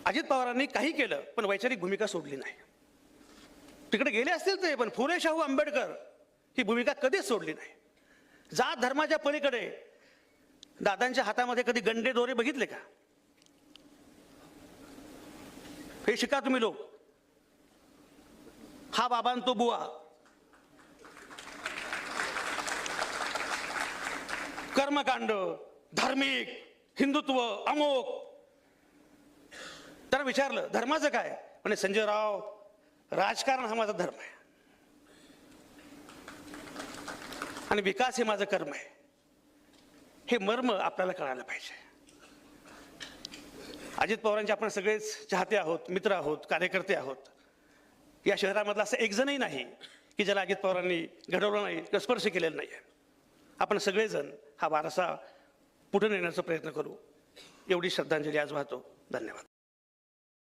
अजित पवारांनी काही केलं पण वैचारिक भूमिका सोडली नाही. तिकडे गेले असतील ते, पण फुले शाहू आंबेडकर ही भूमिका कधीच सोडली नाही. जात धर्माच्या पलीकडे दादांच्या हातामध्ये कधी गंडे दोरे बघितले का? हे शिका तुम्ही लोक. हा बाबा तो बुवा, कर्मकांड, धार्मिक, हिंदुत्व, अमोक. त्याला विचारलं धर्माचं काय? म्हणे संजय राव, राजकारण हा माझा धर्म आहे आणि विकास हे माझं कर्म आहे. हे मर्म आपल्याला कळायला पाहिजे. अजित पवारांचे आपण सगळेच चाहते आहोत, मित्र आहोत, कार्यकर्ते आहोत. या शहरामधला असं एक जणही नाही की ज्याला अजित पवारांनी घडवलं नाही किंवा स्पर्श केलेला नाही. आपण सगळेजण हा वारसा पुढे नेण्याचा प्रयत्न करू. एवढी श्रद्धांजली आज वाहतो. धन्यवाद.